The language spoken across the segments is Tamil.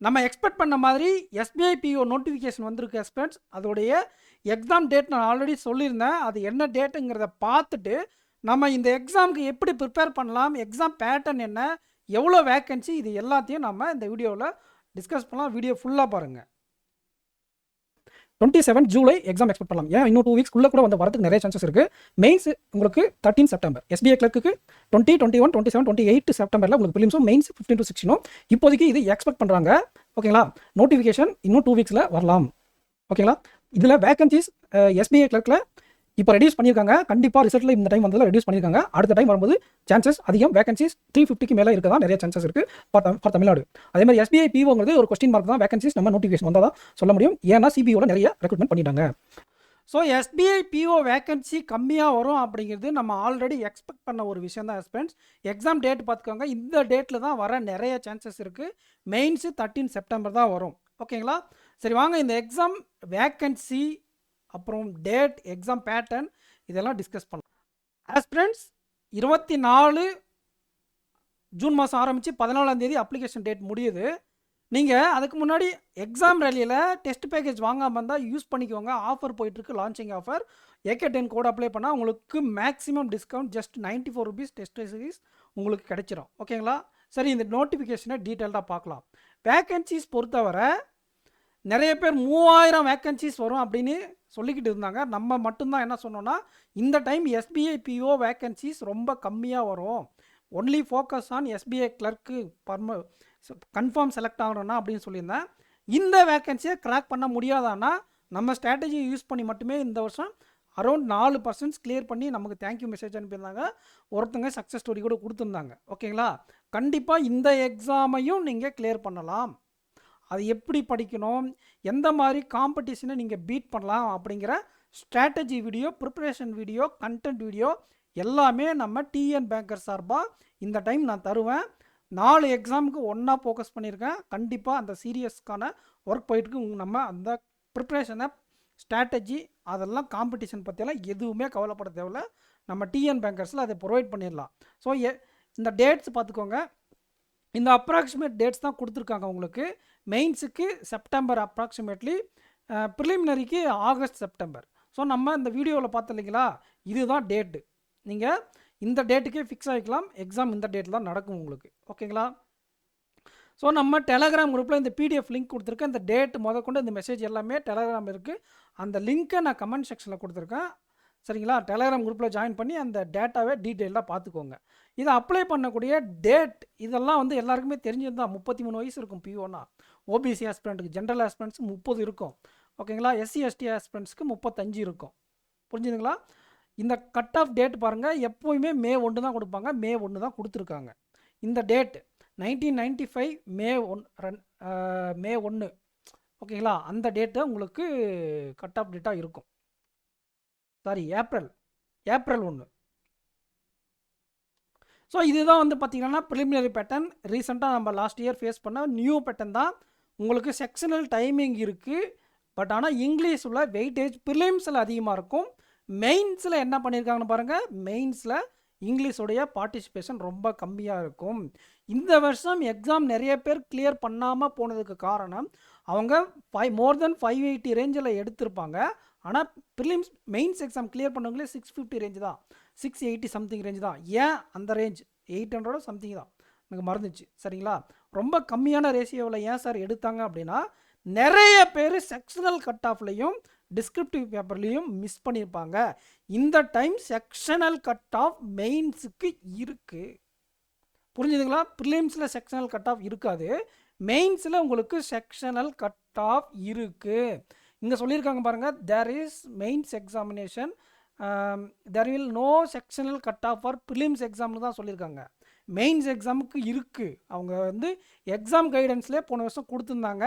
நம்ம எக்ஸ்பெக்ட் பண்ண மாதிரி எஸ்பிஐ பிஓ நோட்டிஃபிகேஷன் வந்திருக்கு எக்ஸ்பெக்ட்ஸ். அதோடைய எக்ஸாம் டேட் நான் ஆல்ரெடி சொல்லியிருந்தேன். அது என்ன டேட்டுங்கிறத பார்த்துட்டு நம்ம இந்த எக்ஸாமுக்கு எப்படி ப்ரிப்பேர் பண்ணலாம், எக்ஸாம் பேட்டர்ன் என்ன, எவ்வளோ வேக்கன்சி, இது எல்லாத்தையும் நம்ம இந்த வீடியோவில் டிஸ்கஸ் பண்ணலாம். வீடியோ ஃபுல்லாக பாருங்கள். 27 ஜூலை எக்ஸாம் எக்ஸ்பெக்ட் பண்ணலாம். ஏன் இன்னும் 2 வீக்ஸ்க்குள்ளே கூட வந்து வரதுக்கு நிறைய சான்சஸ் இருக்குது. மெயின்ஸ் உங்களுக்கு 13 செப்டம்பர், எஸ்பிஐ கிளர்க்கு 20, 21, 27, 28 செப்டம்பரில் உங்களுக்கு ப்ரிலிம்ஸும் மெயின்ஸ் 15 to 16. இப்போதைக்கு இது எக்ஸ்பெக்ட் பண்ணுறாங்க. ஓகேங்களா? நோட்டிஃபிகேஷன் இன்னும் 2 வீக்ஸில் வரலாம். ஓகேங்களா? இதில் வேகன்சிஸ் எஸ்பிஐ கிளர்க்கில் இப்போ ரெடியூஸ் பண்ணியிருக்காங்க. கண்டிப்பாக ரிசல்ட்டில் இந்த டைம் வந்ததில் ரெடியூஸ் பண்ணியிருக்காங்க. அடுத்த டைம் வரும்போது சான்சஸ் அதிகம். வேகன்சிஸ் 350க்கு மேலே இருக்க தான் நிறைய சான்சஸ் இருக்குது ஃபார் தமிழ்நாடு. அதே மாதிரி எஸ்பிஐ பிஓங்கிறது ஒரு கொஸ்டின் மார்க் தான். வேகன்சிஸ் நம்ம நோட்டிஃபிகேஷன் வந்தால் தான் சொல்ல முடியும். ஏன்னா சிபிஓவில் நிறைய ரெக்ரூட்மெண்ட் பண்ணிட்டாங்க. ஸோ எஸ்பிஐ பிஓ வேகன்சி கம்மியாக வரும் அப்படிங்கிறது நம்ம ஆல்ரெடி எக்ஸ்பெக்ட் பண்ண ஒரு விஷயம் தான் ஃப்ரெண்ட்ஸ். எக்ஸாம் டேட் பார்த்துக்கோங்க. இந்த டேட்டில் தான் வர நிறைய சான்சஸ் இருக்குது. மெயின்ஸு 13 செப்டம்பர் தான் வரும். ஓகேங்களா? சரி, வாங்க இந்த எக்ஸாம் வேக்கன்சி, அப்புறம் டேட், எக்ஸாம் பேட்டர்ன் இதெல்லாம் டிஸ்கஸ் பண்ணலாம். ஆஸ்பிரண்ட்ஸ் 24 ஜூன் மாதம் ஆரம்பித்து 14ஆம் தேதி அப்ளிகேஷன் டேட் முடியுது. நீங்கள் அதுக்கு முன்னாடி எக்ஸாம் ரேலியில் டெஸ்ட் பேக்கேஜ் வாங்காமல் இருந்தால் யூஸ் பண்ணிக்கோங்க. ஆஃபர் போயிட்டுருக்கு, launching offer. AK10 code apply பண்ணால் உங்களுக்கு maximum discount just 94 rupees test series உங்களுக்கு கிடைச்சிரும். ஓகேங்களா? சரி, இந்த நோட்டிஃபிகேஷனை டீட்டெயில்டாக பார்க்கலாம். வேக்கன்சிஸ் பொறுத்தவரை நிறைய பேர் 3000 வேக்கன்சிஸ் வரும் அப்படின்னு சொல்லிக்கிட்டு இருந்தாங்க. நம்ம மட்டும்தான் என்ன சொன்னோன்னா, இந்த டைம் எஸ்பிஐ பிஓ வேக்கன்சிஸ் ரொம்ப கம்மியாக வரும். Only focus on SBI clerk confirm select ஆகணும்னா அப்படின்னு சொல்லியிருந்தேன். இந்த வேக்கன்சியை கிராக் பண்ண முடியாதானா நம்ம ஸ்ட்ராட்டஜியை யூஸ் பண்ணி மட்டுமே இந்த வருஷம் அரௌண்ட் 4% கிளியர் பண்ணி நமக்கு தேங்க்யூ மெசேஜ் அனுப்பியிருந்தாங்க. ஒருத்தங்க சக்ஸஸ் ஸ்டோரி கூட கொடுத்துருந்தாங்க. ஓகேங்களா? கண்டிப்பாக இந்த எக்ஸாமையும் நீங்கள் கிளியர் பண்ணலாம். அது எப்படி படிக்கணும், எந்த மாதிரி காம்படிஷனை நீங்கள் பீட் பண்ணலாம் அப்படிங்கிற strategy video, preparation video, content video எல்லாமே நம்ம டிஎன் பேங்கர் சார்பாக இந்த டைம் நான் தருவேன். 4 எக்ஸாமுக்கு ஒன்றா ஃபோக்கஸ் பண்ணியிருக்கேன். கண்டிப்பாக அந்த சீரியஸ்க்கான ஒர்க் போயிட்டுருக்கு. நம்ம அந்த ப்ரிப்ரேஷனை, ஸ்ட்ராட்டஜி, அதெல்லாம் காம்படிஷன் பற்றியெல்லாம் எதுவுமே கவலைப்பட தேவையில்ல. நம்ம டிஎன் பேங்கர்ஸில் அதை ப்ரொவைட் பண்ணிடலாம். ஸோ இந்த டேட்ஸ் பார்த்துக்கோங்க. இந்த அப்ராக்சிமேட் டேட்ஸ் தான் கொடுத்துருக்காங்க உங்களுக்கு. மெயின்ஸுக்கு செப்டம்பர் அப்ராக்சிமேட்லி, ப்ரிலிமினரிக்கு ஆகஸ்ட் செப்டம்பர். ஸோ நம்ம இந்த வீடியோவில் பார்த்தோம் இல்லைங்களா, இதுதான் டேட்டு. நீங்கள் இந்த டேட்டுக்கே ஃபிக்ஸ் ஆகிக்கலாம். எக்ஸாம் இந்த டேட்டில் தான் நடக்கும் உங்களுக்கு. ஓகேங்களா? ஸோ நம்ம டெலகிராம் குரூப்பில் இந்த பிடிஎஃப் லிங்க் கொடுத்துருக்கேன். இந்த டேட் முதற்கொண்டு இந்த மெசேஜ் எல்லாமே டெலகிராம் இருக்குது. அந்த லிங்க்கை நான் கமெண்ட் செக்ஷனில் கொடுத்துருக்கேன். சரிங்களா? டெலகிராம் குரூப்பில் ஜாயின் பண்ணி அந்த டேட்டாவே டீட்டெயிலாக பார்த்துக்கோங்க. இதை அப்ளை பண்ணக்கூடிய டேட் இதெல்லாம் வந்து எல்லாருக்குமே தெரிஞ்சிருந்தால் 33 வயசு இருக்கும் பிஓனா. ஓபிசி ஆஸ்பிரண்ட்டுக்கு, ஜென்ரல் ஆஸ்பிரண்ட்ஸுக்கு 30 இருக்கும். ஓகேங்களா? SC ST ஆஸ்பிரண்ட்ஸ்க்கு 35 இருக்கும். புரிஞ்சுதுங்களா? இந்த கட் ஆஃப் டேட் பாருங்கள், எப்போயுமே May 1 தான் கொடுப்பாங்க. May 1 தான் கொடுத்துருக்காங்க. இந்த டேட் 1995 May 1. ஓகேங்களா? அந்த டேட்டு உங்களுக்கு கட் ஆஃப் டேட்டாக இருக்கும். Sorry, April 1. ஸோ இதுதான் வந்து பார்த்திங்கன்னா ப்ரிலிமினரி பேட்டர்ன். ரீசெண்டாக நம்ம லாஸ்ட் இயர் ஃபேஸ் பண்ண நியூ பேட்டர்ன் தான். உங்களுக்கு செக்ஷனல் டைமிங் இருக்குது. பட் ஆனால் இங்கிலீஷ் உள்ள வெயிட்டேஜ் ப்ரிலிம்ஸில் அதிகமாக இருக்கும். மெயின்ஸில் என்ன பண்ணியிருக்காங்கன்னு பாருங்கள். மெயின்ஸில் இங்கிலீஷோடைய பார்ட்டிசிபேஷன் ரொம்ப கம்மியாக இருக்கும். இந்த வருஷம் எக்ஸாம் நிறைய பேர் கிளியர் பண்ணாமல் போனதுக்கு காரணம், அவங்க மோர் தென் 580 ரேஞ்சில் எடுத்திருப்பாங்க. ஆனால் ப்ரிலிம்ஸ் மெயின்ஸ் எக்ஸாம் கிளியர் பண்ணவங்களே 650 ரேஞ்சு தான், 680 சம்திங் ரேஞ்சு தான். ஏன் அந்த ரேஞ்ச் 800 சம்திங் தான், எனக்கு மறந்துச்சு. சரிங்களா? ரொம்ப கம்மியான ரேஷியோவில் ஏன் சார் எடுத்தாங்க அப்படின்னா, நிறைய பேர் செக்ஷனல் கட் ஆஃப்லையும் டிஸ்கிரிப்டிவ் பேப்பர்லேயும் மிஸ் பண்ணியிருப்பாங்க. இந்த டைம் செக்ஷனல் கட் ஆஃப் மெயின்ஸுக்கு இருக்குது. புரிஞ்சுதுங்களா? ப்ரிலிம்ஸில் செக்ஷனல் கட் ஆஃப் இருக்காது. மெயின்ஸில் உங்களுக்கு செக்ஷனல் கட் ஆஃப் இருக்குது. இங்கே சொல்லியிருக்காங்க பாருங்கள், there is mains examination, there will no sectional cut off for prelims எக்ஸாம்னு தான் சொல்லியிருக்காங்க. மெயின்ஸ் எக்ஸாமுக்கு இருக்குது. அவங்க வந்து எக்ஸாம் கைடன்ஸ்லேயே போன வருஷம் கொடுத்துருந்தாங்க.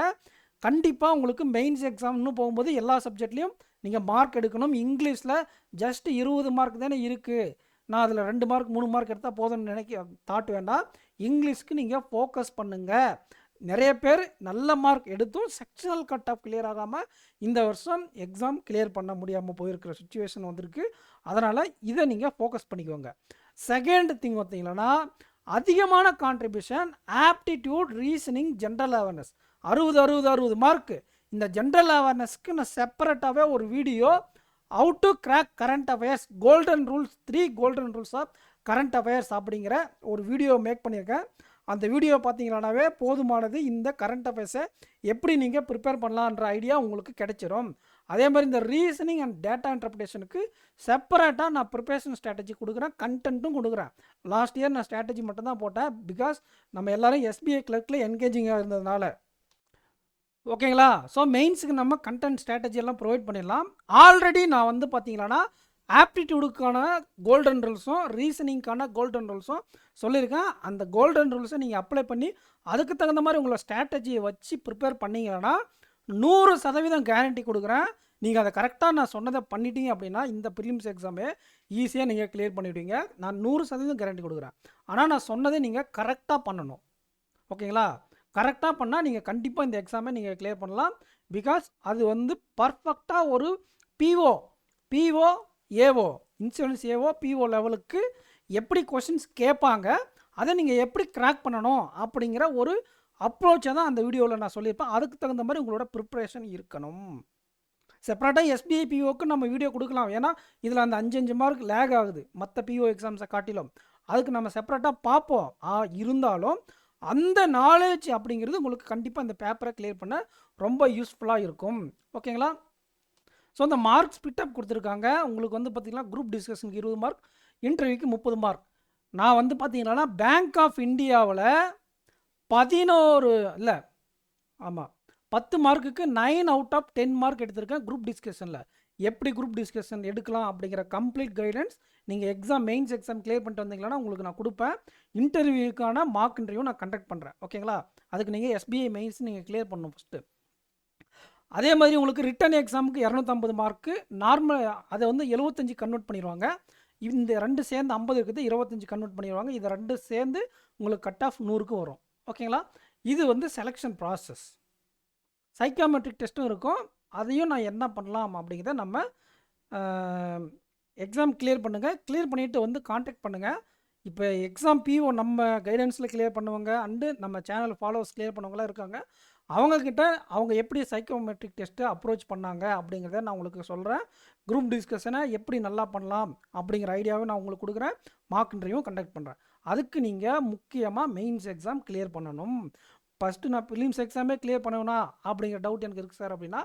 கண்டிப்பாக உங்களுக்கு மெயின்ஸ் எக்ஸாம்னு போகும்போது எல்லா சப்ஜெக்ட்லேயும் நீங்கள் மார்க் எடுக்கணும். இங்கிலீஷில் ஜஸ்ட் 20 மார்க் தானே இருக்குது. நான் அதில் 2 மார்க் 3 மார்க் எடுத்தால் போதும்னு தாட் வேண்டாம். இங்கிலீஷ்க்கு நீங்கள் ஃபோக்கஸ் பண்ணுங்கள். நிறைய பேர் நல்ல மார்க் எடுத்தும் செக்ஷனல் கட் ஆஃப் கிளியர் ஆகாமல் இந்த வருஷம் எக்ஸாம் கிளியர் பண்ண முடியாமல் போயிருக்கிற சுச்சுவேஷன் வந்திருக்கு. அதனால் இதை நீங்கள் ஃபோக்கஸ் பண்ணிக்கோங்க. செகண்ட் திங் பார்த்தீங்கன்னா, அதிகமான contribution aptitude, reasoning, general awareness 60 mark. இந்த ஜென்ரல் அவேர்னஸ்க்கு நான் செப்பரேட்டாகவே ஒரு video how to crack current affairs golden rules 3 golden rules of current affairs அப்படிங்கிற ஒரு வீடியோ மேக் பண்ணியிருக்கேன். அந்த வீடியோ பார்த்தீங்கன்னாவே போதுமானது இந்த கரண்ட் அஃபேர்ஸை எப்படி நீங்கள் ப்ரிப்பேர் பண்ணலான்ற ஐடியா உங்களுக்கு கிடைச்சிரும். அதே மாதிரி இந்த ரீசனிங் அண்ட் டேட்டா இன்டர்பிரேஷனுக்கு செப்பரேட்டாக நான் ப்ரிப்பரேஷன் ஸ்ட்ராட்டஜி கொடுக்குறேன், கண்டென்ட்டும் கொடுக்குறேன். லாஸ்ட் இயர் நான் ஸ்ட்ராட்டஜி மட்டும் தான் போட்டேன், பிகாஸ் நம்ம எல்லோரும் எஸ்பிஐ கிளர்க்கில் என்கேஜிங்காக இருந்ததுனால. ஓகேங்களா? ஸோ மெயின்ஸுக்கு நம்ம கண்டென்ட் ஸ்ட்ராட்டஜி எல்லாம் ப்ரொவைட் பண்ணிடலாம். ஆல்ரெடி நான் வந்து பார்த்தீங்கன்னா ஆப்டிடியூடுக்கான கோல்டன் ரூல்ஸும் ரீசனிங்க்கான கோல்டன் ரூல்ஸும் சொல்லியிருக்கேன். அந்த கோல்டன் ரூல்ஸை நீங்கள் அப்ளை பண்ணி அதுக்கு தகுந்த மாதிரி உங்களோட ஸ்ட்ராட்டஜியை வச்சு ப்ரிப்பேர் பண்ணிங்கன்னா 100% கேரண்டி கொடுக்குறேன். நீங்கள் அதை கரெக்டாக நான் சொன்னதை பண்ணிட்டீங்க அப்படின்னா இந்த ப்ரிலிம்ஸ் எக்ஸாமே ஈஸியாக நீங்கள் கிளியர் பண்ணிவிடுவீங்க. நான் 100% கேரண்டி கொடுக்குறேன். ஆனால் நான் சொன்னதை நீங்கள் கரெக்டாக பண்ணணும். ஓகேங்களா? கரெக்டாக பண்ணால் நீங்கள் கண்டிப்பாக இந்த எக்ஸாமை நீங்கள் கிளியர் பண்ணலாம். பிகாஸ் அது வந்து பர்ஃபெக்டாக ஒரு PO AO insurance AO PO லெவலுக்கு எப்படி கொஷின்ஸ் கேட்பாங்க, அதை நீங்கள் எப்படி கிராக் பண்ணணும் அப்படிங்கிற ஒரு அப்ரோச்சை தான் அந்த வீடியோவில் நான் சொல்லியிருப்பேன். அதுக்கு தகுந்த மாதிரி உங்களோட ப்ரிப்ரேஷன் இருக்கணும். செப்பரேட்டாக எஸ்பிஐ பிஓக்கு நம்ம வீடியோ கொடுக்கலாம். ஏன்னா இதில் அந்த 5 மார்க் லேக் ஆகுது மற்ற பிஓ எக்ஸாம்ஸை காட்டிலும். அதுக்கு நம்ம செப்பரேட்டாக பார்ப்போம். இருந்தாலும் அந்த நாலேஜ் அப்படிங்கிறது உங்களுக்கு கண்டிப்பாக இந்த பேப்பரை கிளியர் பண்ண ரொம்ப யூஸ்ஃபுல்லாக இருக்கும். ஓகேங்களா? ஸோ அந்த மார்க் ஸ்பிட்டப் கொடுத்துருக்காங்க. உங்களுக்கு வந்து பார்த்திங்கன்னா குரூப் டிஸ்கஷனுக்கு 20 மார்க், இன்டர்வியூக்கு 30 மார்க். நான் வந்து பார்த்திங்கன்னா பேங்க் ஆஃப் இந்தியாவில் 10 மார்க்குக்கு 9 அவுட் ஆஃப் 10 மார்க் எடுத்திருக்கேன் குரூப் டிஸ்கஷனில். எப்படி குரூப் டிஸ்கஷன் எடுக்கலாம் அப்படிங்கிற கம்ப்ளீட் கைடன்ஸ் நீங்கள் எக்ஸாம் மெயின்ஸ் எக்ஸாம் கிளியர் பண்ணிட்டு வந்தீங்கன்னா உங்களுக்கு நான் கொடுப்பேன். இன்டர்வியூக்கான மார்க் இன்டர்வியூ நான் கண்டக்ட் பண்ணுறேன். ஓகேங்களா? அதுக்கு நீங்கள் எஸ்பிஐ மெயின்ஸ் நீங்கள் கிளியர் பண்ணணும் ஃபஸ்ட்டு. அதே மாதிரி உங்களுக்கு ரிட்டன் எக்ஸாமுக்கு 250 மார்க்கு நார்மல், அதை வந்து 75 கன்வெர்ட் பண்ணிடுவாங்க. இந்த 2 சேர்ந்து 50 இருக்குது, 25 கன்வெர்ட் பண்ணிடுவாங்க. இது 2 சேர்ந்து உங்களுக்கு கட் ஆஃப் 100க்கு வரும். ஓகேங்களா? இது வந்து செலெக்ஷன் ப்ராசஸ். சைக்காமெட்ரிக் டெஸ்ட்டும் இருக்கும். அதையும் நான் என்ன பண்ணலாம் அப்படிங்கிறத நம்ம எக்ஸாம் கிளியர் பண்ணுங்கள். கிளியர் பண்ணிவிட்டு வந்து காண்டாக்ட் பண்ணுங்கள். இப்போ எக்ஸாம் பிஓ நம்ம கைடன்ஸில் கிளியர் பண்ணுவாங்க, அண்டு நம்ம சேனல் ஃபாலோவர்ஸ் கிளியர் பண்ணவங்களாம் இருக்காங்க. அவங்கக்கிட்ட அவங்க எப்படி சைக்கோமெட்ரிக் டெஸ்ட்டு அப்ரோச் பண்ணாங்க அப்படிங்கிறத நான் உங்களுக்கு சொல்கிறேன். குரூப் டிஸ்கஷனை எப்படி நல்லா பண்ணலாம் அப்படிங்கிற ஐடியாவை நான் உங்களுக்கு கொடுக்குறேன். மார்க் இன்டர்வியூவும் கண்டக்ட் பண்ணுறேன். அதுக்கு நீங்கள் முக்கியமாக மெயின்ஸ் எக்ஸாம் கிளியர் பண்ணணும். ஃபஸ்ட்டு நான் ப்ரிலிம்ஸ் எக்ஸாமே கிளியர் பண்ணணும்னா அப்படிங்கிற டவுட் எனக்கு இருக்குது சார் அப்படின்னா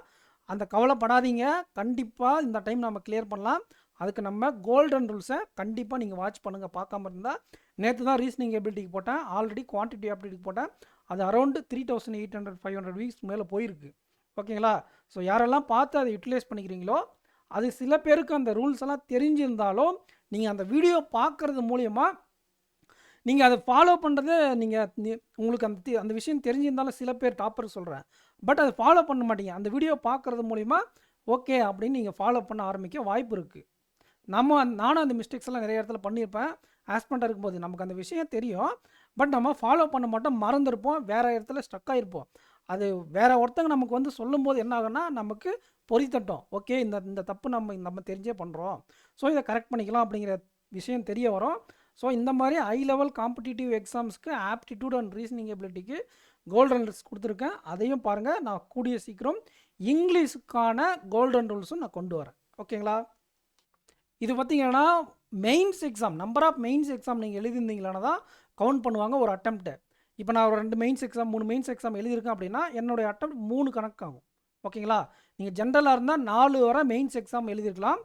அந்த கவலைப்படாதீங்க. கண்டிப்பாக இந்த டைம் நம்ம கிளியர் பண்ணலாம். அதுக்கு நம்ம கோல்டன் ரூல்ஸை கண்டிப்பாக நீங்கள் வாட்ச் பண்ணுங்கள். பார்க்காம இருந்தால் நேற்று தான் ரீசனிங் எபிலிட்டிக்கு போட்டேன், ஆல்ரெடி குவான்டிட்டி ஆப்டிடிக்கு போட்டேன். அது அரௌண்டு 3800-500 வீக்ஸ் மேலே போயிருக்கு. ஓகேங்களா? ஸோ யாரெல்லாம் பார்த்து அதை யூட்டிலைஸ் பண்ணிக்கிறீங்களோ, அது சில பேருக்கு அந்த ரூல்ஸ் எல்லாம் தெரிஞ்சிருந்தாலும் நீங்கள் அந்த வீடியோ பார்க்குறது மூலயமா நீங்கள் அதை ஃபாலோ பண்ணுறது உங்களுக்கு அந்த விஷயம் தெரிஞ்சிருந்தாலும் சில பேர் டாப்பர் சொல்கிறேன், பட் அதை ஃபாலோ பண்ண மாட்டீங்க. அந்த வீடியோ பார்க்குறது மூலிமா ஓகே அப்படின்னு நீங்கள் ஃபாலோ பண்ண ஆரம்பிக்க வாய்ப்பு இருக்குது. நானும் அந்த மிஸ்டேக்ஸ் எல்லாம் நிறைய இடத்துல பண்ணியிருப்பேன். ஆஸ்பெண்டாக இருக்கும்போது நமக்கு அந்த விஷயம் தெரியும், பட் நம்ம ஃபாலோ பண்ண மாட்டோம், மறந்துருப்போம், வேறு இடத்துல ஸ்டக் ஆகிருப்போம். அது வேறு ஒருத்தங்க நமக்கு வந்து சொல்லும்போது என்ன ஆகுன்னா நமக்கு பொறித்தட்டும், ஓகே இந்த தப்பு நம்ம தெரிஞ்சே பண்ணுறோம், ஸோ இதை கரெக்ட் பண்ணிக்கலாம் அப்படிங்கிற விஷயம் தெரிய வரும். ஸோ இந்த மாதிரி ஹை லெவல் காம்படிட்டிவ் எக்ஸாம்ஸ்க்கு ஆப்டிடியூட் அண்ட் ரீசனிங் எபிலிட்டிக்கு கோல்டன் ரூல்ஸ் கொடுத்துருக்கேன். அதையும் பாருங்கள். நான் கூடிய சீக்கிரம் இங்கிலீஷுக்கான கோல்டன் ரூல்ஸும் நான் கொண்டு வரேன். ஓகேங்களா? இது பார்த்திங்கன்னா mains exam, number of mains exam நீங்கள் எழுதியிருந்தீங்களானா தான் கவுண்ட் பண்ணுவாங்க ஒரு அட்டெம்ப்ட்டு. இப்போ நான் ஒரு 2 மெயின்ஸ் எக்ஸாம் 3 மெயின்ஸ் எக்ஸாம் எழுதியிருக்கேன் அப்படின்னா என்னுடைய அட்டெம்ப்ட் 3 கணக்காகும். ஓகேங்களா? நீங்கள் ஜென்ரலாக இருந்தால் 4 வரை மெயின்ஸ் எக்ஸாம் எழுதிருக்கலாம்.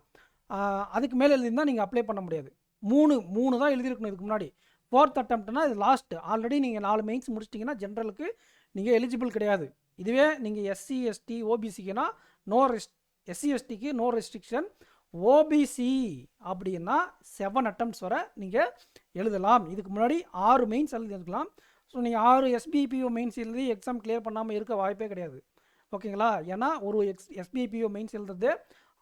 அதுக்கு மேலே எழுதியிருந்தால் நீங்கள் அப்ளை பண்ண முடியாது. 3 தான் எழுதியிருக்கணும் இதுக்கு முன்னாடி. 4th அட்டெம்ப்ட்னா இது லாஸ்ட்டு. ஆல்ரெடி நீங்கள் 4 மெயின்ஸ் முடிச்சிட்டிங்கன்னா ஜென்ரலுக்கு நீங்கள் எலிஜிபிள் கிடையாது. இதுவே நீங்கள் எஸ்சி எஸ்டி ஓபிசிக்குன்னா எஸ்சி எஸ்டிக்கு நோ ரெஸ்ட்ரிக்ஷன். ஓபிசி அப்படின்னா 7 அட்டெம்ப்ட்ஸ் வரை நீங்கள் எழுதலாம். இதுக்கு முன்னாடி 6 மெயின்ஸ் எழுதிருக்கலாம். ஸோ நீங்கள் 6 எஸ்பிபிஓ மெயின்ஸ் எழுதி எக்ஸாம் கிளியர் பண்ணாமல் இருக்க வாய்ப்பே கிடையாது. ஓகேங்களா? ஏன்னா ஒரு எஸ்பிபிஓ மெயின்ஸ் எழுதுறது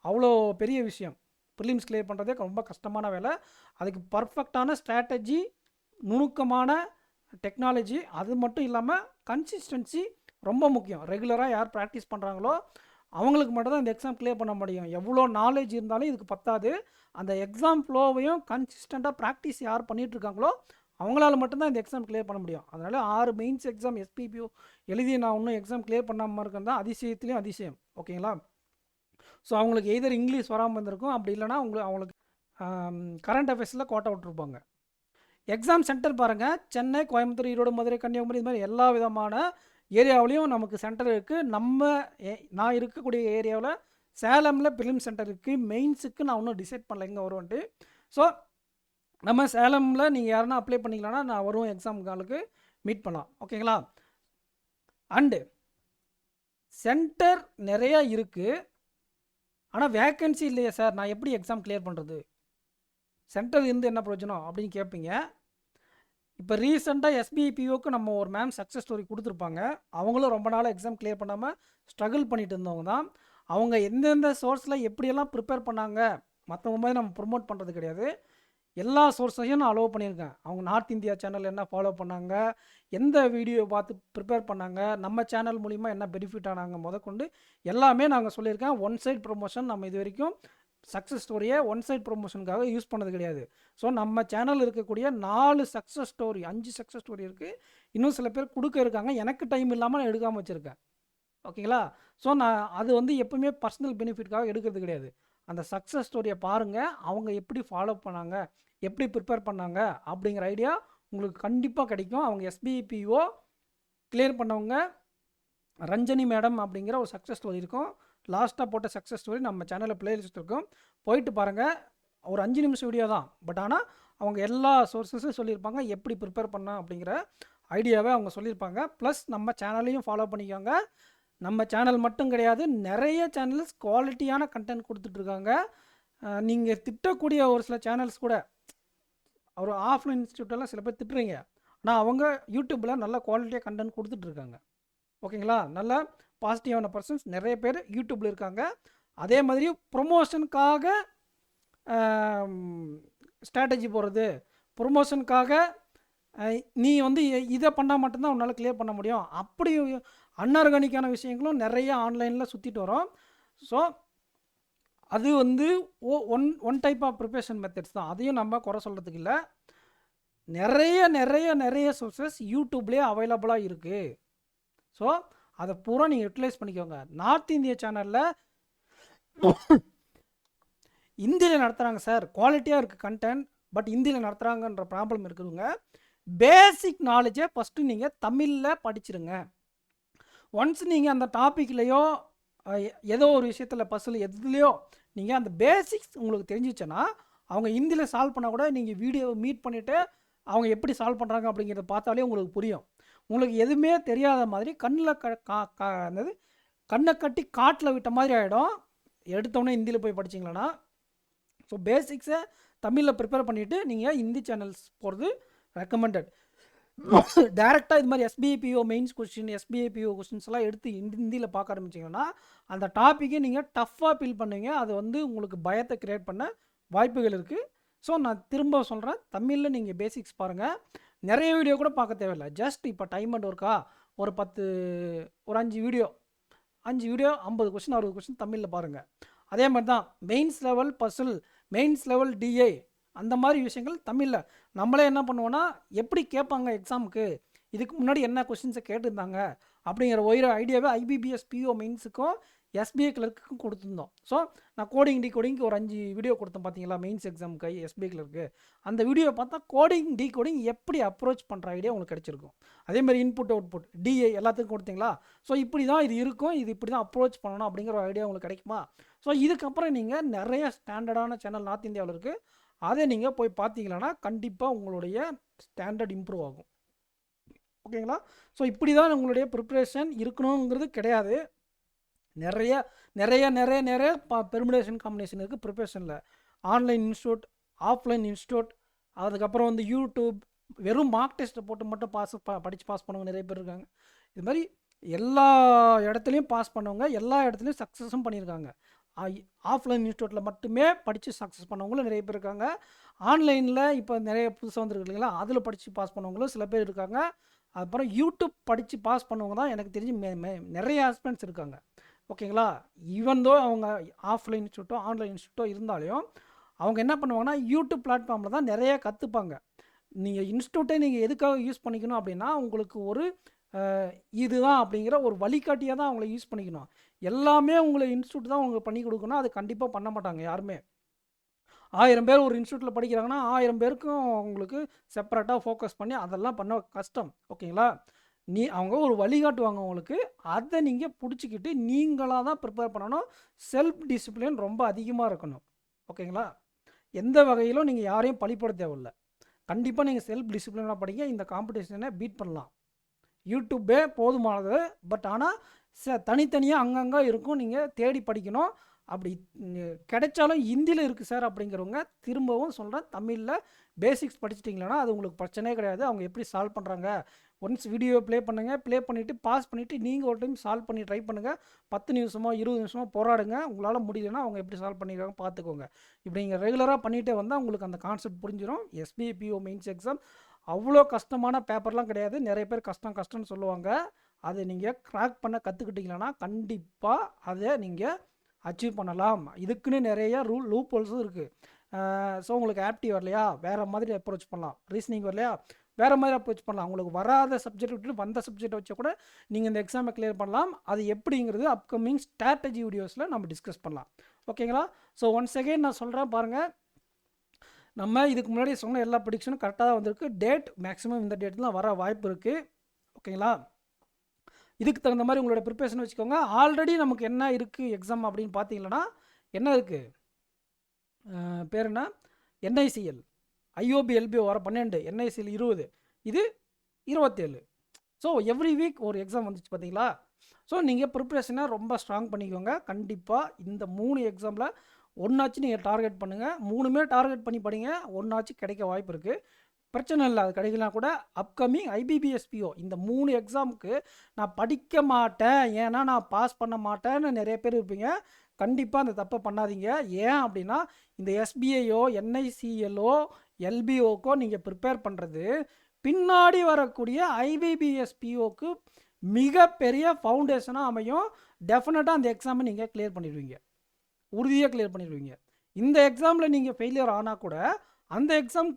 அவ்வளோ பெரிய விஷயம். ப்ரிலிம்ஸ் கிளியர் பண்ணுறதே ரொம்ப கஷ்டமான வேலை. அதுக்கு பர்ஃபெக்டான ஸ்ட்ராட்டஜி, நுணுக்கமான டெக்னாலஜி, அது மட்டும் இல்லாமல் கன்சிஸ்டன்சி ரொம்ப முக்கியம். ரெகுலராக யார் ப்ராக்டிஸ் பண்ணுறாங்களோ அவங்களுக்கு மட்டும் தான் இந்த எக்ஸாம் கிளியர் பண்ண முடியும். எவ்வளோ நாலேஜ் இருந்தாலும் இதுக்கு பத்தாது. அந்த எக்ஸாம் ஃப்ளோவையும் கன்சிஸ்டண்ட்டாக ப்ராக்டிஸ் யார் பண்ணிகிட்ருக்காங்களோ அவங்களால மட்டும்தான் இந்த எக்ஸாம் கிளியர் பண்ண முடியும். அதனால் 6 மெயின்ஸ் எக்ஸாம் எஸ்பிபிஓ எழுதி நான் இன்னும் எக்ஸாம் கிளியர் பண்ணாமல் இருக்கிறது தான் அதிசயத்துலேயும் அதிசயம். ஓகேங்களா? ஸோ அவங்களுக்கு எய்தர் இங்கிலீஷ் வராமல் இருந்திருக்கும், அப்படி இல்லைனா அவங்களுக்கு கரண்ட் அஃபேர்ஸில் கோட்டை விட்டுருப்பாங்க. எக்ஸாம் சென்டர் பாருங்கள், சென்னை, கோயம்புத்தூர், ஈரோடு, மதுரை, கன்னியாகுமரி, இது மாதிரி எல்லா விதமான ஏரியாவிலையும் நமக்கு சென்டர் இருக்குது. நான் இருக்கக்கூடிய ஏரியாவில் சேலமில் பிலிம் சென்டர் இருக்குது. மெயின்ஸுக்கு நான் இன்னும் டிசைட் பண்ணல எங்கே வருவோன்ட்டு. ஸோ நம்ம சேலமில் நீங்கள் யாருன்னா அப்ளை பண்ணிக்கலாம்னா நான் வரும் எக்ஸாம் காலுக்கு மீட் பண்ணலாம். ஓகேங்களா? அண்டு சென்டர் நிறையா இருக்குது, ஆனால் வேக்கன்சி இல்லையே சார், நான் எப்படி எக்ஸாம் கிளியர் பண்ணுறது, சென்டர் இருந்து என்ன பிரயோஜனம் அப்படின்னு கேட்பீங்க. இப்போ ரீசெண்டாக எஸ்பிஐபிஓக்கு நம்ம ஒரு மேம் சக்ஸஸ் ஸ்டோரி கொடுத்துருப்பாங்க. அவங்களும் ரொம்ப நாளாக எக்ஸாம் கிளியர் பண்ணாமல் ஸ்ட்ரகிள் பண்ணிட்டு இருந்தவங்க தான். அவங்க எந்தெந்த சோர்ஸில் எப்படியெல்லாம் ப்ரிப்பேர் பண்ணாங்க, மற்றவங்க மாதிரி நம்ம ப்ரொமோட் பண்ணுறது கிடையாது. எல்லா சோர்ஸையும் நான் அலோவ் பண்ணியிருக்கேன். அவங்க நார்த் இந்தியா சேனல் என்ன ஃபாலோ பண்ணாங்க, எந்த வீடியோ பார்த்து ப்ரிப்பேர் பண்ணாங்க, நம்ம சேனல் மூலிமா என்ன பெனிஃபிட் ஆனாங்க முதற்கொண்டு எல்லாமே நாங்கள் சொல்லியிருக்கேன். ஒன் சைட் ப்ரொமோஷன் நம்ம இது வரைக்கும் சக்ஸஸ் ஸ்டோரியை ஒன் சைட் ப்ரொமோஷனுக்காக யூஸ் பண்ணது கிடையாது. ஸோ நம்ம சேனல் இருக்கக்கூடிய 4 சக்ஸஸ் ஸ்டோரி, 5 சக்ஸஸ் ஸ்டோரி இருக்குது. இன்னும் சில பேர் கொடுக்க இருக்காங்க, எனக்கு டைம் இல்லாமல் நான் எடுக்காமல் வச்சுருக்கேன். ஓகேங்களா? ஸோ நான் அது எப்பவுமே பர்சனல் பெனிஃபிட்காக எடுக்கிறது கிடையாது. அந்த சக்ஸஸ் ஸ்டோரியை பாருங்கள், அவங்க எப்படி ஃபாலோ பண்ணாங்க, எப்படி ப்ரிப்பேர் பண்ணாங்க அப்படிங்கிற ஐடியா உங்களுக்கு கண்டிப்பாக கிடைக்கும். அவங்க எஸ்பிபிஓ கிளியர் பண்ணவங்க ரஞ்சனி மேடம் அப்படிங்கிற ஒரு சக்ஸஸ் ஸ்டோரி இருக்கும். லாஸ்ட்டாக போட்ட சக்ஸஸ் ஸ்டோரி நம்ம சேனலில் பிளேலிஸ்ட் இருக்கும், போயிட்டு பாருங்கள். ஒரு 5 நிமிஷம் வீடியோ தான், பட் ஆனால் அவங்க எல்லா சோர்ஸஸும் சொல்லியிருப்பாங்க, எப்படி ப்ரிப்பேர் பண்ண அப்படிங்கிற ஐடியாவை அவங்க சொல்லியிருப்பாங்க. ப்ளஸ் நம்ம சேனலையும் ஃபாலோ பண்ணிக்கோங்க. நம்ம சேனல் மட்டும் கிடையாது, நிறைய சேனல்ஸ் குவாலிட்டியான கண்டென்ட் கொடுத்துட்ருக்காங்க. நீங்கள் திட்டக்கூடிய ஒரு சில சேனல்ஸ் கூட, ஒரு ஆஃப்லைன் இன்ஸ்டியூட்டெல்லாம் சில பேர் திட்டுறீங்க, ஆனால் அவங்க யூடியூப்பில் நல்ல குவாலிட்டியாக கண்டென்ட் கொடுத்துட்ருக்காங்க. ஓகேங்களா? நல்ல பாசிட்டிவான பர்சன்ஸ் நிறைய பேர் யூடியூப்பில் இருக்காங்க. அதே மாதிரி ப்ரொமோஷனுக்காக ஸ்ட்ராட்டஜி போடுறது, ப்ரொமோஷனுக்காக நீ இதை பண்ணால் மட்டும்தான் உன்னால் கிளியர் பண்ண முடியும், அப்படி அன்ஆர்கானிக்கான விஷயங்களும் நிறைய ஆன்லைனில் சுற்றிட்டு வரோம். ஸோ அது one type of preparation methods தான், அதையும் நம்ம குறை சொல்கிறதுக்கு இல்லை. நிறைய நிறைய நிறைய சோர்ஸஸ் யூடியூப்லேயே அவைலபிளாக இருக்குது. ஸோ அதை பூரா நீங்கள் யூட்டிலைஸ் பண்ணிக்கோங்க. நார்த் இந்தியா சேனலில் இந்தியில் நடத்துகிறாங்க சார், குவாலிட்டியாக இருக்குது கண்டென்ட், பட் இந்தியில் நடத்துகிறாங்கன்ற ப்ராப்ளம் இருக்குதுங்க. பேசிக் நாலேஜை ஃபஸ்ட்டு நீங்கள் தமிழில் படிச்சிருங்க. ஒன்ஸ் நீங்கள் அந்த டாப்பிக்லேயோ ஏதோ ஒரு விஷயத்தில் பஸ்ஸில் எதுலேயோ நீங்கள் அந்த பேசிக்ஸ் உங்களுக்கு தெரிஞ்சிச்சுன்னா, அவங்க ஹிந்தியில் சால்வ் பண்ணால் கூட நீங்கள் வீடியோ மீட் பண்ணிவிட்டு அவங்க எப்படி சால்வ் பண்ணுறாங்க அப்படிங்கிறத பார்த்தாலே உங்களுக்கு புரியும். உங்களுக்கு எதுவுமே தெரியாத மாதிரி கண்ணை கட்டி காட்டில் விட்ட மாதிரி ஆகிடும் எடுத்தோடனே ஹிந்தியில் போய் படிச்சிங்களன்னா. ஸோ பேசிக்ஸை தமிழில் ப்ரிப்பேர் பண்ணிவிட்டு நீங்கள் ஹிந்தி சேனல்ஸ் போகிறது ரெக்கமெண்டட். டேரெக்டாக இது மாதிரி எஸ்பிஐபிஓ மெயின்ஸ் கொஸ்டின், எஸ்பிஐபிஓ கொஸ்டின்ஸ்லாம் எடுத்து ஹிந்தியில் பார்க்க ஆரம்பிச்சிங்கன்னா அந்த டாப்பிக்கை நீங்கள் டஃப்பாக ஃபீல் பண்ணுவீங்க. அது உங்களுக்கு பயத்தை க்ரியேட் பண்ண வாய்ப்புகள் இருக்குது. ஸோ நான் திரும்ப சொல்கிறேன், தமிழில் நீங்கள் பேசிக்ஸ் பாருங்கள். நிறைய வீடியோ கூட பார்க்க தேவையில்லை, ஜஸ்ட் இப்போ டைம் அண்ட் ஒர்க்கா ஒரு 5 வீடியோ 50 கொஸ்டின் 60 கொஸ்டின் தமிழில் பாருங்கள். அதே மாதிரி தான் mains level puzzle, mains level DI, அந்த மாதிரி விஷயங்கள் தமிழில். நம்மளே என்ன பண்ணுவோன்னா, எப்படி கேட்பாங்க எக்ஸாமுக்கு, இதுக்கு முன்னாடி என்ன கொஸ்டின்ஸை கேட்டுருந்தாங்க அப்படிங்கிற ஒரு ஐடியாவே ஐபிபிஎஸ் பிஓ மெயின்ஸுக்கும் எஸ்பிஐ கிளர்க்குக்கும் கொடுத்துருந்தோம். ஸோ நான் கோடிங் டிகோடிங்க்கு ஒரு 5 வீடியோ கொடுத்தேன் பார்த்தீங்களா, மெயின்ஸ் எக்ஸாமுக்கு எஸ்பிஐ கிளர்க்கு. அந்த வீடியோ பார்த்தா கோடிங் டிகோடிங் எப்படி அப்ரோச் பண்ணுற ஐடியா உங்களுக்கு கிடச்சிருக்கும். அதேமாதிரி இன்புட் அவுட்புட் டிஐ எல்லாத்துக்கும் கொடுத்தீங்களா. ஸோ இப்படி தான் இது இருக்கும், இது இப்படி தான் அப்ரோச் பண்ணணும் அப்படிங்கிற ஒரு ஐடியா உங்களுக்கு கிடைக்குமா. ஸோ இதுக்கப்புறம் நீங்கள் நிறைய ஸ்டாண்டர்டான சேனல் நார்த் இந்தியாவில் இருக்குது, அதை நீங்கள் போய் பார்த்தீங்கன்னா கண்டிப்பாக உங்களுடைய ஸ்டாண்டர்ட் இம்ப்ரூவ் ஆகும். ஓகேங்களா? ஸோ இப்படி தான் உங்களுடைய ப்ரிப்ரேஷன் இருக்கணுங்கிறது கிடையாது. நிறைய நிறைய நிறைய நிறைய பெர்முடேஷன் காம்பினேஷன் இருக்குது ப்ரிப்ரேஷனில். ஆன்லைன் இன்ஸ்டியூட், ஆஃப்லைன் இன்ஸ்டியூட், அதுக்கப்புறம் யூடியூப், வெறும் மார்க் டெஸ்ட்டை போட்டு மட்டும் படித்து பாஸ் பண்ணவங்க நிறைய பேர் இருக்காங்க. இது மாதிரி எல்லா இடத்துலையும் பாஸ் பண்ணவங்க எல்லா இடத்துலையும் சக்ஸஸும் பண்ணியிருக்காங்க. ஆஃப்லைன் இன்ஸ்டியூட்டில் மட்டுமே படித்து சக்ஸஸ் பண்ணவங்களும் நிறைய பேர் இருக்காங்க. ஆன்லைனில் இப்போ நிறைய புதுசாக வந்துருக்கு இல்லைங்களா, அதில் படித்து பாஸ் பண்ணவங்களும் சில பேர் இருக்காங்க. அப்புறம் யூடியூப் படித்து பாஸ் பண்ணவங்க தான் எனக்கு தெரிஞ்சு நிறைய ஆஸ்பிரண்ட்ஸ் இருக்காங்க. ஓகேங்களா? ஈவன் தோ அவங்க ஆஃப்லைன் இன்ஸ்டியூட்டோ ஆன்லைன் இன்ஸ்டியூட்டோ இருந்தாலும் அவங்க என்ன பண்ணுவாங்கன்னா யூடியூப் பிளாட்ஃபார்மில் தான் நிறைய கற்றுப்பாங்க. நீங்கள் இன்ஸ்டியூட்டை நீங்கள் எதுக்காக யூஸ் பண்ணிக்கணும் அப்படின்னா உங்களுக்கு ஒரு இதுதான் அப்படிங்கிற ஒரு வழிகாட்டியாக தான் அவங்கள யூஸ் பண்ணிக்கணும். எல்லாமே உங்களை இன்ஸ்டியூட் தான் உங்களுக்கு பண்ணி கொடுக்கணும், அது கண்டிப்பாக பண்ண மாட்டாங்க யாருமே. 1000 பேர் ஒரு இன்ஸ்டியூட்டில் படிக்கிறாங்கன்னா 1000 பேருக்கும் உங்களுக்கு செப்பரேட்டாக ஃபோக்கஸ் பண்ணி அதெல்லாம் பண்ண கஷ்டம். ஓகேங்களா? அவங்க ஒரு வழிகாட்டுவாங்க உங்களுக்கு, அதை நீங்கள் பிடிச்சிக்கிட்டு நீங்களாக தான் ப்ரிப்பேர் பண்ணணும். செல்ஃப் டிசிப்ளின் ரொம்ப அதிகமாக இருக்கணும். ஓகேங்களா? எந்த வகையிலும் நீங்கள் யாரையும் பழிப்பட தேவையில்லை. கண்டிப்பாக நீங்கள் செல்ஃப் டிசிப்ளினாக படிங்க, இந்த காம்படிஷனை பீட் பண்ணலாம். யூடியூப்பே போதுமானது, பட் ஆனால் தனித்தனியாக அங்கங்கே இருக்கும், நீங்கள் தேடி படிக்கணும். அப்படி கிடைச்சாலும் ஹிந்தியில் இருக்குது சார் அப்படிங்கிறவங்க திரும்பவும் சொல்கிறேன், தமிழில் பேசிக்ஸ் படிச்சிட்டிங்களா அது உங்களுக்கு பிரச்சனையே கிடையாது. அவங்க எப்படி சால்வ் பண்ணுறாங்க ஒன்ஸ் வீடியோ ப்ளே பண்ணுங்கள், ப்ளே பண்ணிவிட்டு பாஸ் பண்ணிவிட்டு நீங்கள் ஒரு டைம் சால்வ் பண்ணி ட்ரை பண்ணுங்கள். 10 நிமிஷமோ 20 நிமிஷமோ போராடுங்க. உங்களால் முடியலன்னா அவங்க எப்படி சால்வ் பண்ணிடுறாங்க பார்த்துக்கோங்க. இப்படி நீங்கள் ரெகுலராக பண்ணிகிட்டே வந்தால் உங்களுக்கு அந்த கான்செப்ட் புரிஞ்சிடும். SBIPO மெயின்ஸ் எக்ஸாம் அவ்வளோ கஷ்டமான பேப்பர்லாம் கிடையாது. நிறைய பேர் கஷ்டம்னு சொல்லுவாங்க. அதை நீங்கள் கிராக் பண்ண கற்றுக்கிட்டிங்கன்னா கண்டிப்பாக அதை நீங்கள் அச்சீவ் பண்ணலாம். இதுக்குன்னு நிறைய லூப் ஹோல்ஸும் இருக்குது. ஸோ உங்களுக்கு ஆப்டி வரலையா வேறு மாதிரி அப்ரோச் பண்ணலாம், ரீசனிங் வரலையா வேறு மாதிரி அப்ரோச் பண்ணலாம். உங்களுக்கு வராத சப்ஜெக்ட் விட்டு வந்த சப்ஜெக்டை வச்சா கூட நீங்கள் இந்த எக்ஸாமை கிளியர் பண்ணலாம். அது எப்படிங்கிறது அப்கமிங் ஸ்ட்ராட்டஜி வீடியோஸில் நம்ம டிஸ்கஸ் பண்ணலாம். ஓகேங்களா? ஸோ ஒன்ஸ் அகெயின் நான் சொல்கிறேன் பாருங்கள், நம்ம இதுக்கு முன்னாடி சொன்ன எல்லா ப்ரெடிக்ஷனும் கரெக்டாக தான் வந்திருக்கு. டேட் மேக்ஸிமம் இந்த டேட்லாம் வர வாய்ப்பு இருக்குது. ஓகேங்களா? இதுக்கு தகுந்த மாதிரி உங்களோட ப்ரிப்பரேஷன் வச்சுக்கோங்க. ஆல்ரெடி நமக்கு என்ன இருக்குது எக்ஸாம் அப்படின்னு பார்த்தீங்கன்னா என்ன இருக்குது, பேர் என்ன, NICL IOB LBO வர 12, NICL 20, இது 27. ஸோ எவ்ரி வீக் ஒரு எக்ஸாம் வந்துச்சு பார்த்தீங்களா? ஸோ நீங்கள் ப்ரிப்ரேஷனை ரொம்ப ஸ்ட்ராங் பண்ணிக்கோங்க. கண்டிப்பாக இந்த 3 எக்ஸாமில் ஒன்றாச்சு நீங்கள் டார்கெட் பண்ணுங்கள். 3மே டார்கெட் பண்ணி படிங்க, ஒன்றாச்சு கிடைக்க வாய்ப்பு இருக்குது. பிரச்சனை இல்லை, அது கிடைக்கலாம் கூட. அப்கமிங் IBPS PO இந்த 3 எக்ஸாமுக்கு நான் படிக்க மாட்டேன் ஏன்னா நான் பாஸ் பண்ண மாட்டேன்னு நிறைய பேர் இருப்பீங்க. கண்டிப்பாக அந்த தப்பை பண்ணாதீங்க. ஏன் அப்படின்னா இந்த SBIயோ NICLோ LBOக்கோ நீங்கள் ப்ரிப்பேர் பண்ணுறது பின்னாடி வரக்கூடிய IBPS POக்கு மிகப்பெரிய ஃபவுண்டேஷனாக அமையும். டெஃபினட்டாக அந்த எக்ஸாமை நீங்கள் கிளியர் பண்ணிடுவீங்க, உறுதியாக கிளியர் பண்ணிடுவீங்க. இந்த எக்ஸாமில் நீங்கள் ஃபெயிலியர் ஆனால் கூட அந்த எக்ஸாம்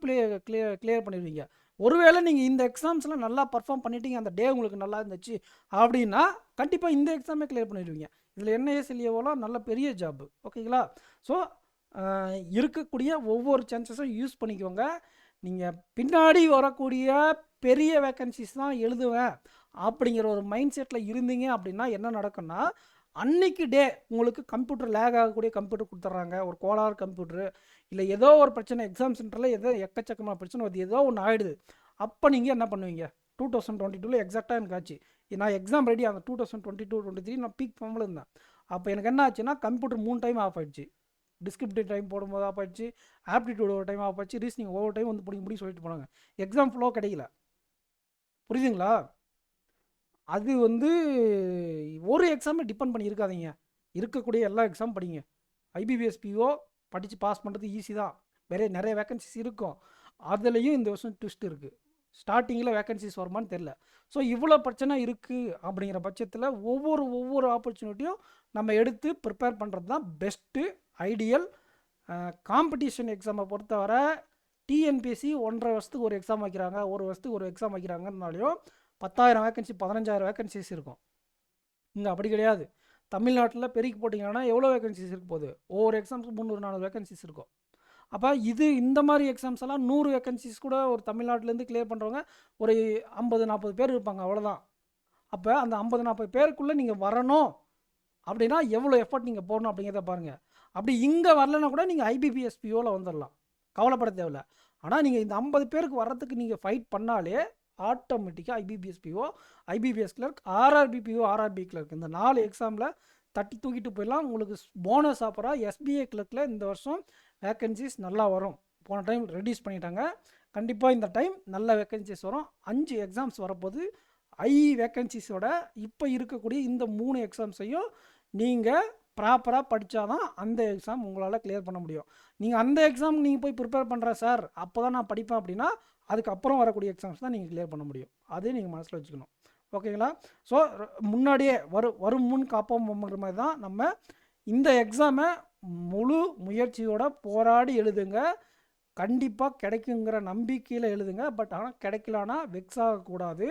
கிளியர் பண்ணிடுவீங்க. ஒருவேளை நீங்கள் இந்த எக்ஸாம்ஸ்லாம் நல்லா பர்ஃபார்ம் பண்ணிட்டீங்க, அந்த டே உங்களுக்கு நல்லா இருந்துச்சு அப்படின்னா கண்டிப்பாக இந்த எக்ஸாமே கிளியர் பண்ணிடுவீங்க. இதில் NISLAலாம் நல்ல பெரிய ஜாப்பு. ஓகேங்களா? ஸோ இருக்கக்கூடிய ஒவ்வொரு சான்சஸும் யூஸ் பண்ணிக்கோங்க. நீங்கள் பின்னாடி வரக்கூடிய பெரிய வேக்கன்சிஸ் தான் எழுதுவேன் அப்படிங்கிற ஒரு மைண்ட் செட்டில் இருந்தீங்க அப்படின்னா என்ன நடக்கும்னா, அன்னைக்கு டே உங்களுக்கு கம்ப்யூட்டர் லேக் ஆகக்கூடிய கம்ப்யூட்டர் கொடுத்துட்றாங்க, ஒரு கோளாறு கம்ப்யூட்டரு, இல்லை ஏதோ ஒரு பிரச்சனை எக்ஸாம் சென்டரில் ஏதோ எக்கச்சக்கமான பிரச்சனை வருது, ஏதோ ஒன்று ஆகிடுது. அப்போ நீங்கள் என்ன பண்ணுவீங்க? 2022 எக்ஸாக்டாக எனக்கு ஆச்சு. நான் எக்ஸாம் ரெடி அந்த 2022-23 நான் பீக் ஃபார்மில் இருந்தேன். அப்போ எனக்கு என்ன ஆச்சுன்னா கம்ப்யூட்டர் 3 டைம் ஆஃப் ஆகிடுச்சு. டிஸ்கிரிப்டிவ் டைம் போடும்போது ஆஃப் ஆகிடுச்சு, ஆப்டிடியூட் ஒரு டைம் ஆஃப் ஆச்சு, ரீசனிங் ஒவ்வொரு டைம் வந்து பிடிங்க சொல்லிட்டு போனாங்க. எக்ஸாம் ஃப்ளோ கிடைக்கல. புரியுதுங்களா? அது வந்து ஒரு எக்ஸாமே டிபெண்ட் பண்ணி இருக்காதீங்க. இருக்கக்கூடிய எல்லா எக்ஸாம் படிங்க. IBPS PO படித்து பாஸ் பண்ணுறது ஈஸி தான். நிறைய வேக்கன்சிஸ் இருக்கும். அதுலேயும் இந்த வருஷம் ட்விஸ்ட் இருக்குது. ஸ்டார்டிங்கில் வேக்கன்சிஸ் வருமானு தெரில. ஸோ இவ்வளோ பிரச்சனை இருக்குது அப்படிங்கிற பட்சத்தில் ஒவ்வொரு ஆப்பர்ச்சுனிட்டியும் நம்ம எடுத்து ப்ரிப்பேர் பண்ணுறது தான் பெஸ்ட்டு, ஐடியல். காம்படிஷன் எக்ஸாமை பொறுத்தவரை TNPSC 1.5 வருஷத்துக்கு ஒரு எக்ஸாம் வைக்கிறாங்க, ஒரு வருஷத்துக்கு ஒரு எக்ஸாம் வைக்கிறாங்கன்னாலையும் 10,000 வேக்கன்சி 15,000 வேக்கன்சிஸ் இருக்கும். இங்கே அப்படி கிடையாது. தமிழ்நாட்டில் பெருக்கி போட்டிங்கன்னா எவ்வளோ வேக்கன்சிஸ் இருக்க போகுது? ஒவ்வொரு எக்ஸாம்ஸுக்கு 300-400 வேக்கன்சிஸ் இருக்கும். அப்போ இந்த மாதிரி எக்ஸாம்ஸ் எல்லாம் 100 வேக்கன்சிஸ் கூட ஒரு தமிழ்நாட்டிலேருந்து கிளியர் பண்ணுறவங்க ஒரு 50-40 பேர் இருப்பாங்க, அவ்வளோதான். அப்போ அந்த 50-40 பேருக்குள்ளே நீங்கள் வரணும் அப்படின்னா எவ்வளோ எஃபர்ட் நீங்கள் போடணும் அப்படிங்கிறத பாருங்கள். அப்படி இங்கே வரலன்னா கூட நீங்கள் IBPS POவில் வந்துடலாம், கவலைப்பட தேவையில்லை. ஆனால் நீங்கள் இந்த 50 பேருக்கு வர்றதுக்கு நீங்கள் ஃபைட் பண்ணாலே ஆட்டோமேட்டிக்காக IBPS PO, IBPS clerk, RRB PO, RRB clerk இந்த 4 எக்ஸாமில் தட்டி தூக்கிட்டு போயிடலாம். உங்களுக்கு போனஸ் ஆஃபராக SBI கிளர்க்கில் இந்த வருஷம் வேக்கன்சிஸ் நல்லா வரும். போன டைம் ரெடியூஸ் பண்ணிட்டாங்க, கண்டிப்பாக இந்த டைம் நல்ல வேக்கன்சிஸ் வரும். 5 எக்ஸாம்ஸ் வரப்போது. வேக்கன்சிஸோட இப்போ இருக்கக்கூடிய இந்த 3 எக்ஸாம்ஸையும் நீங்கள் ப்ராப்பராக படித்தா தான் அந்த எக்ஸாம் உங்களால் கிளியர் பண்ண முடியும். நீங்கள் அந்த எக்ஸாம் நீங்கள் போய் ப்ரிப்பேர் பண்ணுறேன் சார் அப்போ தான் நான் படிப்பேன் அப்படின்னா அதுக்கப்புறம் வரக்கூடிய எக்ஸாம்ஸ் தான் நீங்கள் கிளியர் பண்ண முடியும். அதே நீங்கள் மனசில் வச்சுக்கணும். ஓகேங்களா? ஸோ முன்னாடியே வரும் முன் காப்போம்ங்கிற மாதிரி தான் நம்ம இந்த எக்ஸாமை முழு முயற்சியோட போராடி எழுதுங்க. கண்டிப்பாக கிடைக்குங்கிற நம்பிக்கையில் எழுதுங்க. பட் ஆனால் கிடைக்கலனா வெக்ஸ் ஆகக்கூடாது.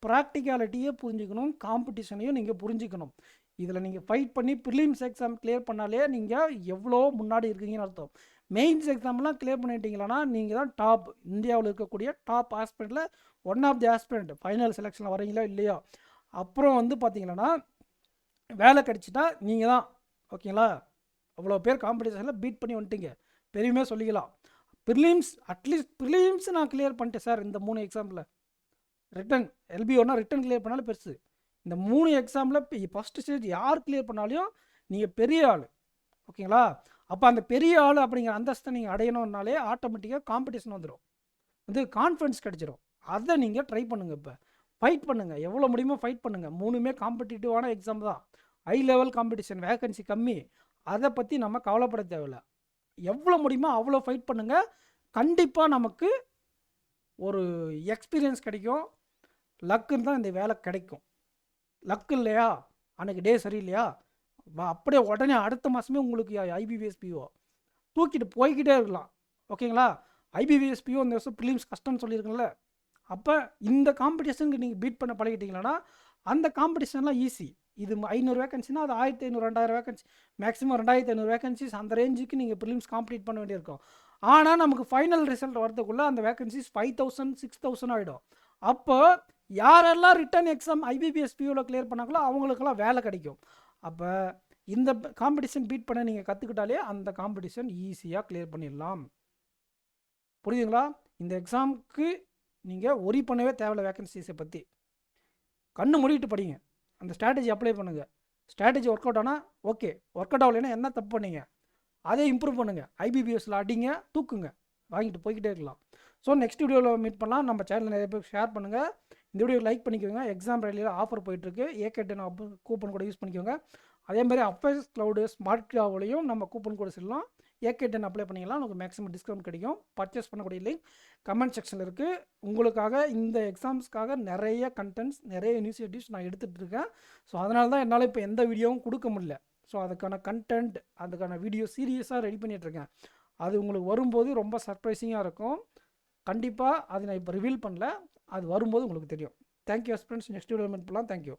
ப்ராக்டிகாலிட்டியே புரிஞ்சுக்கணும், காம்படிஷனையும் நீங்கள் புரிஞ்சுக்கணும். இதில் நீங்கள் ஃபைட் பண்ணி ப்ரிலிம்ஸ் எக்ஸாம் கிளியர் பண்ணாலே நீங்கள் எவ்வளோ முன்னாடி இருக்கீங்கன்னு அர்த்தம். மெயின்ஸ் எக்ஸாம்லாம் கிளியர் பண்ணிட்டீங்களன்னா நீங்கள் தான் டாப், இந்தியாவில் இருக்கக்கூடிய டாப் ஆஸ்பிரண்ட்டில் one of the aspirant. Final செலெக்ஷனில் வரீங்களா இல்லையா? அப்புறம் வந்து பார்த்தீங்கன்னா வேலை கிடச்சிட்டா நீங்கள் தான், ஓகேங்களா? அவ்வளோ பேர் காம்படிஷனில் பீட் பண்ணி வந்துட்டீங்க, பெருமையாக சொல்லிக்கலாம். ப்ரிலிம்ஸ், அட்லீஸ்ட் ப்ரிலிம்ஸ் நான் கிளியர் பண்ணிட்டேன் சார் இந்த 3 எக்ஸாமில். ரிட்டன் LBOனா ரிட்டன் கிளியர் பண்ணாலும் பெருசு. இந்த 3 எக்ஸாமில் ஃபஸ்ட்டு ஸ்டேஜ் யார் கிளியர் பண்ணாலையும் நீங்கள் பெரிய ஆள், ஓகேங்களா? அப்போ அந்த பெரிய ஆள் அப்படிங்கிற அந்தஸ்தை நீங்கள் அடையணும்னாலே ஆட்டோமேட்டிக்காக காம்படிஷன் வந்துடும், வந்து கான்ஃபிடன்ஸ் கிடச்சிடும். அதை நீங்கள் ட்ரை பண்ணுங்கள். இப்போ ஃபைட் பண்ணுங்கள், எவ்வளோ முடியுமோ ஃபைட் பண்ணுங்கள். 3மே காம்படிட்டிவான எக்ஸாம் தான், ஹை லெவல் காம்படிஷன், வேகன்சி கம்மி. அதை பற்றி நம்ம கவலைப்பட தேவையில்லை. எவ்வளோ முடியுமோ அவ்வளோ ஃபைட் பண்ணுங்கள். கண்டிப்பாக நமக்கு ஒரு எக்ஸ்பீரியன்ஸ் கிடைக்கும். லக்குன்னு தான் இந்த வேலை கிடைக்கும். லக்கு இல்லையா, அன்றைக்கி டே சரியில்லையா, அப்படியே உடனே அடுத்த மாதமே உங்களுக்கு IBPS PO தூக்கிட்டு போய்கிட்டே இருக்கலாம், ஓகேங்களா? IBPS PO இந்த வருஷம் ப்ரிலிம்ஸ் கஷ்டம்னு சொல்லியிருக்கேன்ல. அப்போ இந்த காம்படிஷனுக்கு நீங்கள் பீட் பண்ண பழகிட்டீங்கன்னா அந்த காம்படிஷன்லாம் ஈஸி. இது 500 வேகன்சினா அது 1500 2000 வேகன்சி, மேக்ஸிமம் 2500 வேகன்சிஸ், அந்த ரேஞ்சுக்கு நீங்கள் ப்ரிலிம்ஸ் காம்ப்ளீட் பண்ண வேண்டியிருக்கும். ஆனால் நமக்கு ஃபைனல் ரிசல்ட் வரதுக்குள்ளே அந்த வேகன்சிஸ் 5000 6000 ஆகிடும். அப்போ யாரெல்லாம் ரிட்டன் எக்ஸாம் IBPS POவில் கிளியர் பண்ணாங்களோ அவங்களுக்கெல்லாம் வேலை கிடைக்கும். அப்போ இந்த காம்படிஷன் பீட் பண்ண நீங்கள் கற்றுக்கிட்டாலே அந்த காம்படிஷன் ஈஸியாக கிளியர் பண்ணிடலாம். புரியுதுங்களா? இந்த எக்ஸாமுக்கு நீங்கள் ஒரி பண்ணவே தேவையில்ல. வேகன்சிஸை பற்றி கண்ணு மூடிட்டு படிங்க, அந்த ஸ்ட்ராட்டஜி அப்ளை பண்ணுங்கள். ஸ்ட்ராட்டஜி ஒர்க் அவுட் ஆனால் ஓகே, ஒர்க் அவுட் ஆகலைன்னா என்ன தப்பு பண்ணீங்க அதே இம்ப்ரூவ் பண்ணுங்கள். IBPSல அடிங்க, தூக்குங்க, வாங்கிட்டு போய்கிட்டே இருக்கலாம். ஸோ நெக்ஸ்ட் வீடியோவில் மீட் பண்ணலாம். நம்ம சேனலில் நிறைய பேர் ஷேர் பண்ணுங்கள். இந்த வீடியோ லைக் பண்ணிக்கோங்க. எக்ஸாம் ரேலியில் ஆஃபர் போயிட்டுருக்கு, AK10 கூப்பன் கூட யூஸ் பண்ணிக்கோங்க. அதே மாதிரி அஃபேர்ஸ் க்ளவுடு ஸ்மார்ட் கிளாவ்லையும் நம்ம கூப்பன் கூட சொல்லலாம். AK10 அப்ளை பண்ணிக்கலாம், உங்களுக்கு மேக்ஸிமம் டிஸ்கவுண்ட் கிடைக்கும். பர்ச்சேஸ் பண்ணக்கூடிய லிங்க் கமெண்ட் செக்ஷனில் இருக்குது. உங்களுக்காக இந்த எக்ஸாம்ஸ்க்காக நிறைய கண்டென்ட்ஸ், நிறைய இனிஷியேட்டிவ்ஸ் நான் எடுத்துகிட்டு இருக்கேன். ஸோ அதனால தான் என்னால் இப்போ எந்த வீடியோவும் கொடுக்க முடியல. ஸோ அதுக்கான கண்டென்ட், அதுக்கான வீடியோ சீரியஸாக ரெடி பண்ணிகிட்ருக்கேன். அது உங்களுக்கு வரும்போது ரொம்ப சர்ப்ரைசிங்காக இருக்கும். கண்டிப்பாக அது நான் இப்போ ரிவீல் பண்ணல, அது வரும்போது உங்களுக்கு தெரியும். Thank you friends. Next video meet பண்ணலாம். தேங்க்யூ.